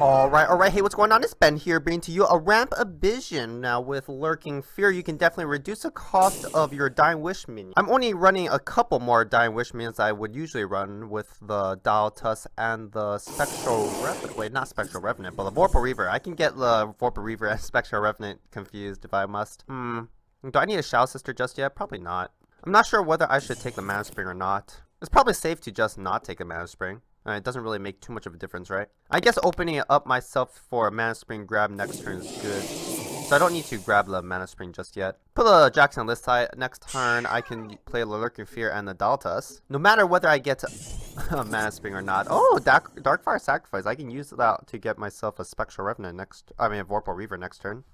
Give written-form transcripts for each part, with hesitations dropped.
Alright, hey, what's going on? It's Ben here, bringing to you a ramp Abyssian. Now, with Lurking Fear, you can definitely reduce the cost of your Dying Wish minion. I'm only running a couple more Dying Wish minions I would usually run with the Duelyst and the Spectral Revenant. Wait, not Spectral Revenant, but the Vorpal Reaver. I can get the Vorpal Reaver and Spectral Revenant confused if I must. Do I need a Shadow Sister just yet? Probably not. I'm not sure whether I should take the Mana Spring or not. It's probably safe to just not take a Mana Spring. It doesn't really make too much of a difference, right? I guess opening it up myself for a Mana Spring grab next turn is good. So I don't need to grab the Mana Spring just yet. Put the Jackson on this side. Next turn, I can play the Lurking Fear and the Duelyst. No matter whether I get a Mana Spring or not. Oh, Darkfire Sacrifice. I can use that to get myself a Spectral Revenant a Vorpal Reaver next turn.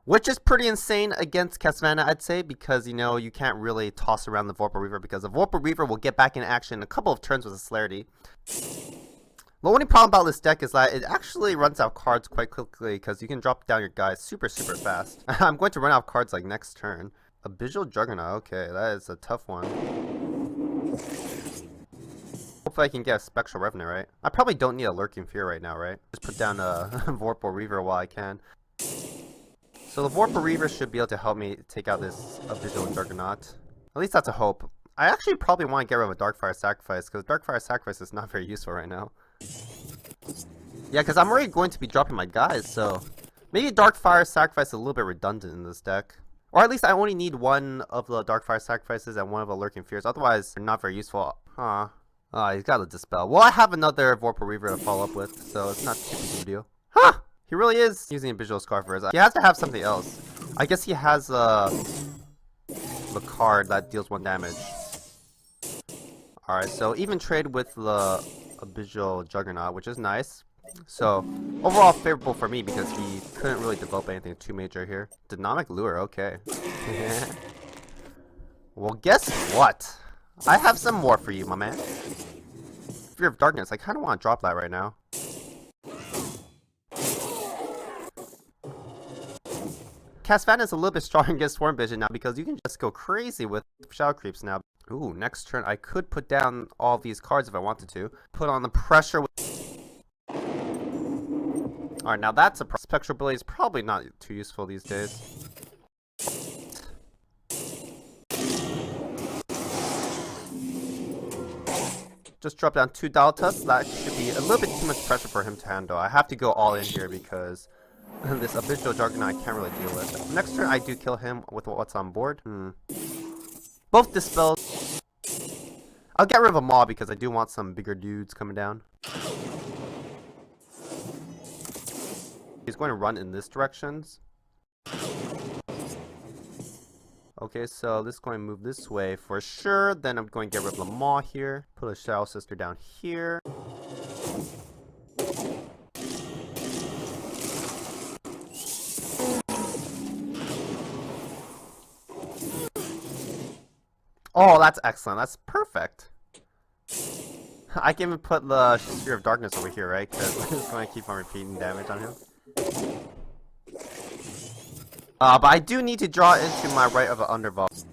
Which is pretty insane against Castlevania, I'd say, because, you know, you can't really toss around the Vorpal Reaver because the Vorpal Reaver will get back in action in a couple of turns with a Celerity. The only problem about this deck is that it actually runs out cards quite quickly because you can drop down your guys super fast. I'm going to run out of cards like next turn. Abyssian Juggernaut, okay, that is a tough one. Hopefully I can get a Spectral Revenant, right? I probably don't need a Lurking Fear right now, right? Just put down a Vorpal Reaver while I can. So the Vorpal Reaver should be able to help me take out this Abyssian Juggernaut. At least that's a hope. I actually probably want to get rid of a Darkfire Sacrifice, because Darkfire Sacrifice is not very useful right now. Yeah, because I'm already going to be dropping my guys, so maybe Darkfire Sacrifice is a little bit redundant in this deck. Or at least I only need one of the Darkfire Sacrifices and one of the Lurking Fears, otherwise they're not very useful. Huh. He's got a Dispel. Well, I have another Vorpal Reaver to follow up with, so it's not too big of a deal. Huh! He really is using a Visual Scar for his. He has to have something else. I guess he has the card that deals 1 damage. Alright, so even trade with the Abyssian Juggernaut, which is nice. So overall favorable for me because he couldn't really develop anything too major here. Dynamic Lure, okay. Well, guess what? I have some more for you, my man. Fear of Darkness. I kind of want to drop that right now. Castlevania is a little bit strong against Swarm Vision now because you can just go crazy with Shadow Creeps now. Ooh, next turn I could put down all these cards if I wanted to. Put on the pressure with... Alright, now that's a Spectral Blade is probably not too useful these days. Just drop down 2 Duelyst. That should be a little bit too much pressure for him to handle. I have to go all in here because this Abyssian Juggernaut I can't really deal with. Next turn I do kill him with what's on board. Both Dispels. I'll get rid of a Maw because I do want some bigger dudes coming down. He's going to run in this direction. Okay, so this is going to move this way for sure. Then I'm going to get rid of the Maw here. Put a Shadow Sister down here. Oh, that's excellent. That's perfect. I can even put the Sphere of Darkness over here, right? Because it's going to keep on repeating damage on him. But I do need to draw into my right of an Undervault.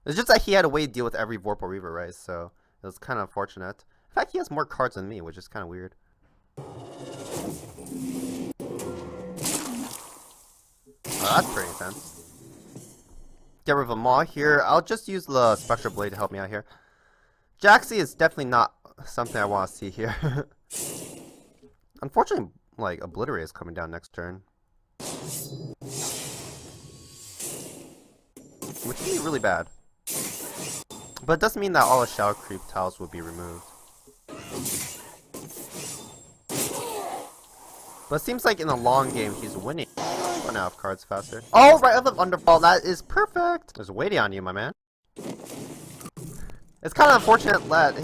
It's just that he had a way to deal with every Vorpal Reaver, right? So it was kind of unfortunate. In fact, he has more cards than me, which is kind of weird. Oh, that's pretty intense. Get rid of a Maw here. I'll just use the Spectral Blade to help me out here. Jaxi is definitely not something I want to see here. Unfortunately, like, Obliterate is coming down next turn. Which would be really bad. But it doesn't mean that all the Shadow Creep tiles will be removed. But it seems like in the long game he's winning. Run out of cards faster. Oh, right of the Underfall, that is perfect! There's waiting on you, my man. It's kind of unfortunate that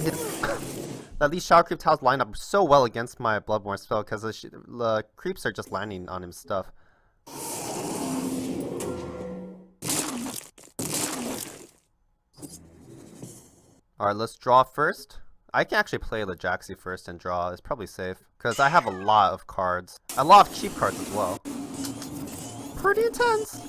that these Shadow Creep tiles line up so well against my Bloodborne spell because the creeps are just landing on him stuff. Alright, let's draw first. I can actually play the Jaxi first and draw. It's probably safe because I have a lot of cards. A lot of cheap cards as well. Pretty intense.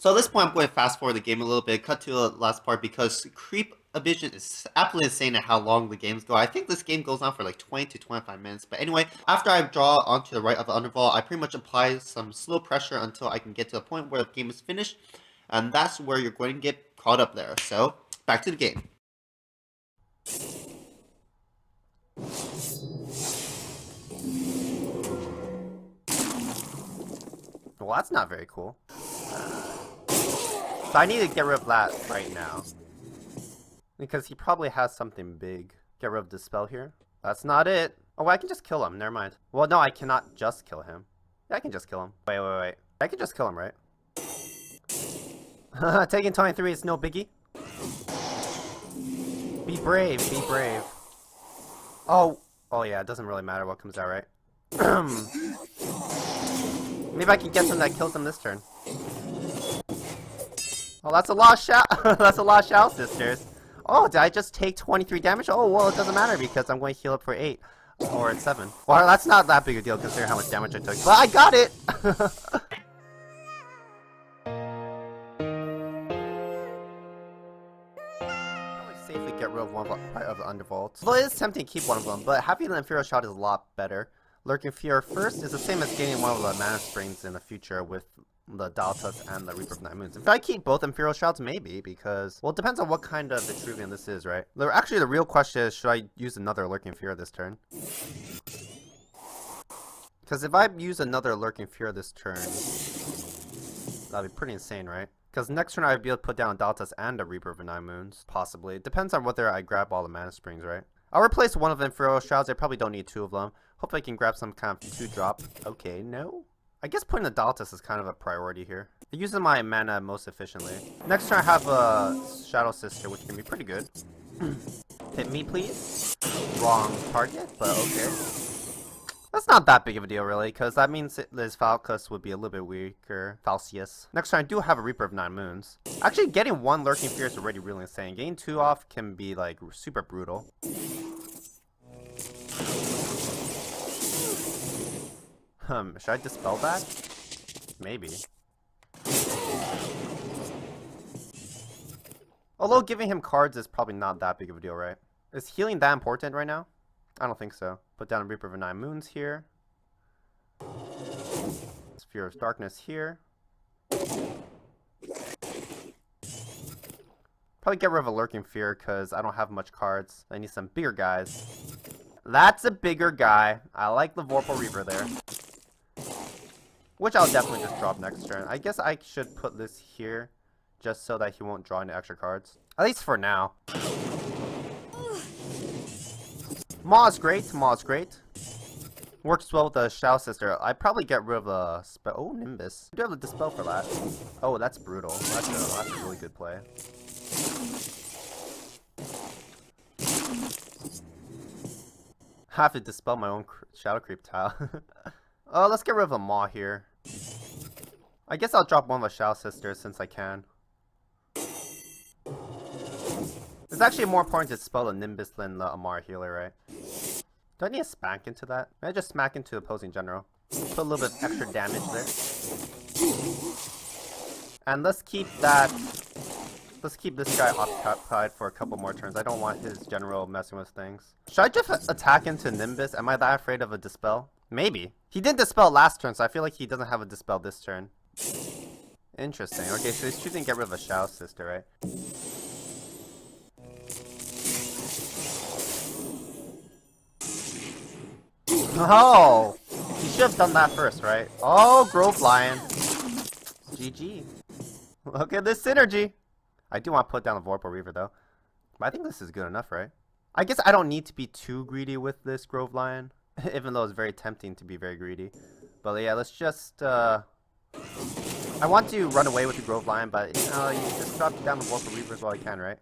So at this point, I'm going to fast forward the game a little bit, cut to the last part, because Creep Abyssian is absolutely insane at how long the games go. I think this game goes on for like 20 to 25 minutes. But anyway, after I draw onto the right of the undervault, I pretty much apply some slow pressure until I can get to the point where the game is finished. And that's where you're going to get caught up there. So, back to the game. Well, that's not very cool. So I need to get rid of that right now. Because he probably has something big. Get rid of the spell here. That's not it. Oh, I can just kill him. Never mind. Well, no, I cannot just kill him. Yeah, I can just kill him. Wait. I can just kill him, right? Taking 23 is no biggie. Be brave, be brave. Oh yeah, it doesn't really matter what comes out, right? Maybe I can get something that kills him this turn. Oh, that's a lost shout. That's a lost shout, sisters. Oh, did I just take 23 damage? Oh, well, it doesn't matter because I'm going to heal up for 8. Or 7. Well, that's not that big a deal considering how much damage I took. But I got it! Safely get rid of one of the undervaults. Although it is tempting to keep one of them, but having the Imperial Shot is a lot better. Lurking Fear first is the same as getting one of the mana springs in the future with the Duelyst and the Reaper of Nine Moons. If I keep both Imperial Shouts, maybe, because, well, it depends on what kind of Vitruvian this is, right? Actually, the real question is, should I use another Lurking Fear this turn? Because if I use another Lurking Fear this turn, that'd be pretty insane, right? Because next turn I'd be able to put down a Duelyst and a Reaper of Nine Moons, possibly. It depends on whether I grab all the mana springs, right? I'll replace one of the Imperial Shrouds. I probably don't need 2 of them. Hopefully I can grab some kind of 2-drop. Okay, no? I guess putting the Duelyst is kind of a priority here. I'm using my mana most efficiently. Next turn I have a Shadow Sister, which can be pretty good. Hit me, please. Wrong target, but okay. That's not that big of a deal, really, because that means this Falcus would be a little bit weaker. Falcius. Next turn I do have a Reaper of Nine Moons. Actually, getting 1 Lurking Fear is already really insane. Getting 2 off can be, like, super brutal. Should I dispel that? Maybe. Although giving him cards is probably not that big of a deal, right? Is healing that important right now? I don't think so. Put down Reaper of Nine Moons here. Sphere of Darkness here. Probably get rid of a Lurking Fear because I don't have much cards. I need some bigger guys. That's a bigger guy. I like the Vorpal Reaver there. Which I'll definitely just drop next turn. I guess I should put this here just so that he won't draw any extra cards. At least for now. Maw's great. Maw's great. Works well with the Shadow Sister. I'd probably get rid of a spell. Oh, Nimbus. I do have a dispel for that. Oh, that's brutal. That's a really good play. I have to dispel my own Shadow Creep tile. Oh, let's get rid of a Maw here. I guess I'll drop one of the Shadow Sisters since I can. It's actually more important to spell the Nimbus than the Amara Healer, right? Do I need to smack into that? May I just smack into opposing general? Put a little bit extra damage there. And let's keep that... Let's keep this guy occupied for a couple more turns. I don't want his general messing with things. Should I just attack into Nimbus? Am I that afraid of a dispel? Maybe. He did dispel last turn, so I feel like he doesn't have a dispel this turn. Interesting. Okay, so he's choosing to get rid of a Shadow Sister, right? Oh! He should have done that first, right? Oh, Grove Lion. GG. Look at this synergy. I do want to put down the Vorpal Reaver, though. But I think this is good enough, right? I guess I don't need to be too greedy with this Grove Lion. Even though it's very tempting to be very greedy. But yeah, let's just... I want to run away with the Grove Lion, but you know, you just drop down the Vorpal Reavers while you can, right?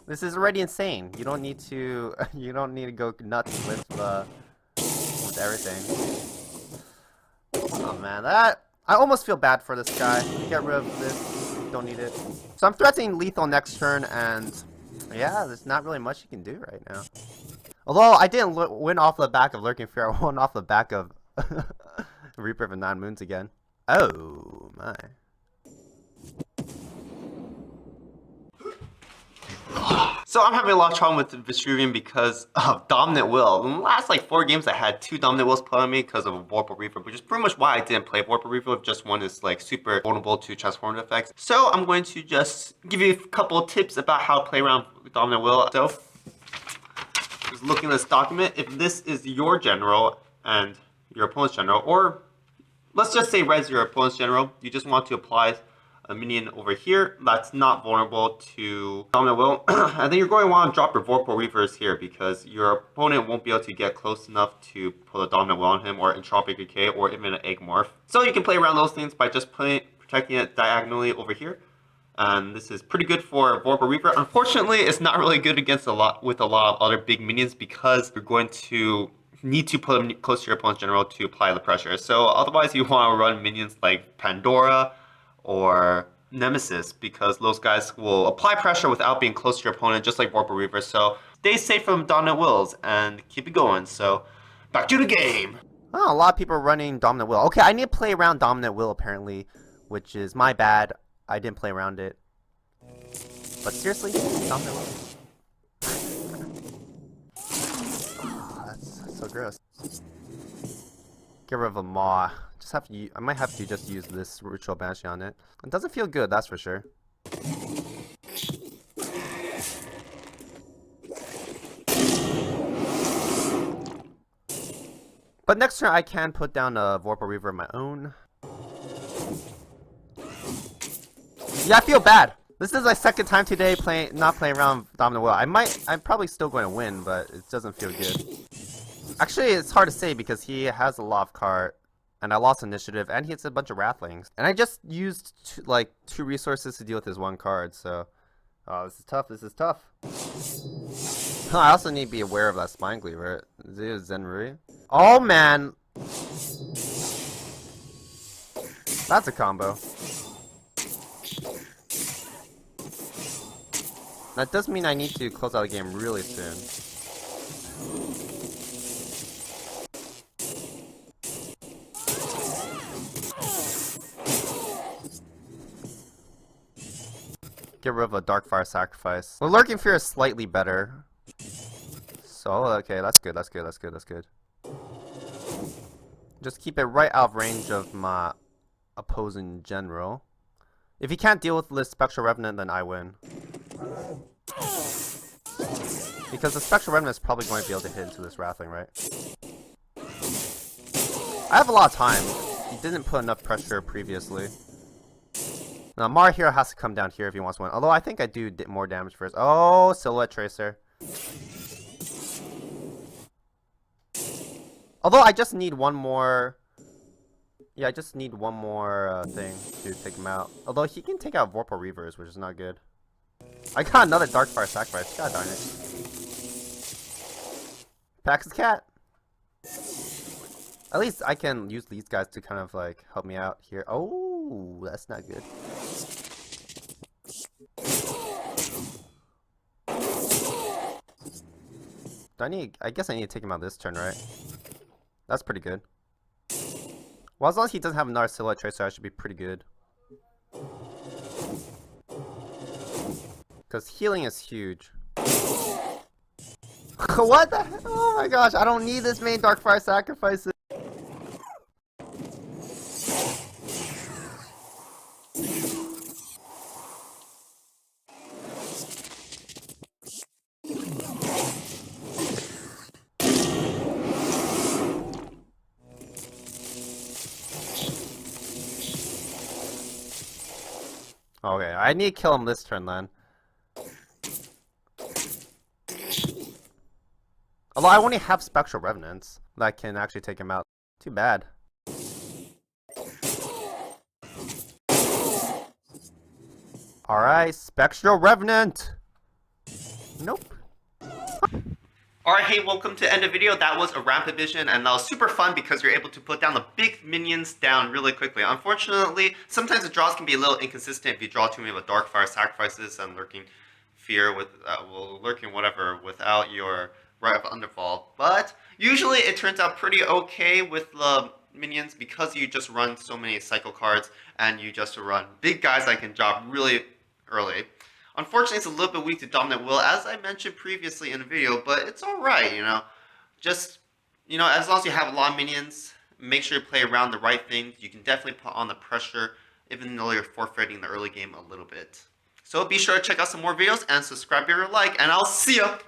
This is already insane. You don't need to... you don't need to go nuts with everything. Oh man, that... I almost feel bad for this guy. Get rid of this. Don't need it. So I'm threatening lethal next turn, and yeah, there's not really much you can do right now. Although I didn't win off the back of Lurking Fear, I won off the back of Reaper of Nine Moons again. Oh my. So I'm having a lot of trouble with Vesuvian because of Dominant Will. In the last like 4 games, I had 2 Dominant Wills put on me because of a Vorpal Reaver, which is pretty much why I didn't play Vorpal Reaver. If just one is like super vulnerable to transformative effects. So I'm going to just give you a couple of tips about how to play around with Dominant Will. So just looking at this document, if this is your general and your opponent's general, or let's just say res your opponent's general, you just want to apply a minion over here that's not vulnerable to Dominant Will. And then you're going to want to drop your Vorpal Reavers here because your opponent won't be able to get close enough to put a Dominant Will on him or Entropic Decay or even an Egg Morph. So you can play around those things by just protecting it diagonally over here. And this is pretty good for Vorpal Reaver. Unfortunately, it's not really good against a lot of other big minions because you're going to need to put them close to your opponent's general to apply the pressure. So otherwise you want to run minions like Pandora or Nemesis because those guys will apply pressure without being close to your opponent, just like Vorpal Reaver. So stay safe from Dominant Wills and keep it going. So back to the game. Oh, a lot of people are running Dominant Will. Okay, I need to play around Dominant Will apparently, which is my bad. I didn't play around it. But seriously, Dominant Will. Oh, that's so gross. Get rid of a Maw. I might have to just use this Ritual Banshee on it. It doesn't feel good, that's for sure. But next turn I can put down a Vorpal Reaver of my own. Yeah, I feel bad. This is my second time today not playing around Dominant Will. I'm probably still going to win, but it doesn't feel good. Actually, it's hard to say because he has a lot of card. And I lost initiative, and he hits a bunch of Wrathlings. And I just used, two resources to deal with his one card, so... Oh, this is tough, this is tough. I also need to be aware of that Spine Cleaver. Is it Zenrui? Oh, man! That's a combo. That does mean I need to close out the game really soon. Get rid of a Darkfire Sacrifice. Well, Lurking Fear is slightly better. So, okay, that's good, that's good, that's good, that's good. Just keep it right out of range of my opposing general. If he can't deal with this Spectral Revenant, then I win. Because the Spectral Revenant is probably going to be able to hit into this Wrathling, right? I have a lot of time. He didn't put enough pressure previously. Now, Mara Hero has to come down here if he wants to win. Although I think I do more damage first. Oh, Silhouette Tracer. Although I just need one more... Yeah, I just need one more thing to take him out. Although he can take out Vorpal Reavers, which is not good. I got another Darkfire Sacrifice. God darn it. Pax's Cat. At least I can use these guys to kind of like help me out here. Oh, that's not good. I guess I need to take him out this turn, right? That's pretty good. Well, as long as he doesn't have another Silhouette Tracer, I should be pretty good. Because healing is huge. What the hell? Oh my gosh, I don't need this many Darkfire Sacrifices. Okay, I need to kill him this turn then. Although I only have Spectral Revenants that can actually take him out. Too bad. Alright, Spectral Revenant! Nope. Alright, hey, welcome to the end of the video. That was a Ramp Abyssian, and that was super fun because you're able to put down the big minions down really quickly. Unfortunately, sometimes the draws can be a little inconsistent if you draw too many with Darkfire Sacrifices and Lurking Fear with, Lurking whatever without your Right of Underfall. But usually it turns out pretty okay with the minions because you just run so many cycle cards and you just run big guys that can drop really early. Unfortunately, it's a little bit weak to Dominant Will, as I mentioned previously in the video, but it's alright, you know. Just, you know, as long as you have a lot of minions, make sure you play around the right things. You can definitely put on the pressure, even though you're forfeiting the early game a little bit. So be sure to check out some more videos and subscribe if you like, and I'll see ya!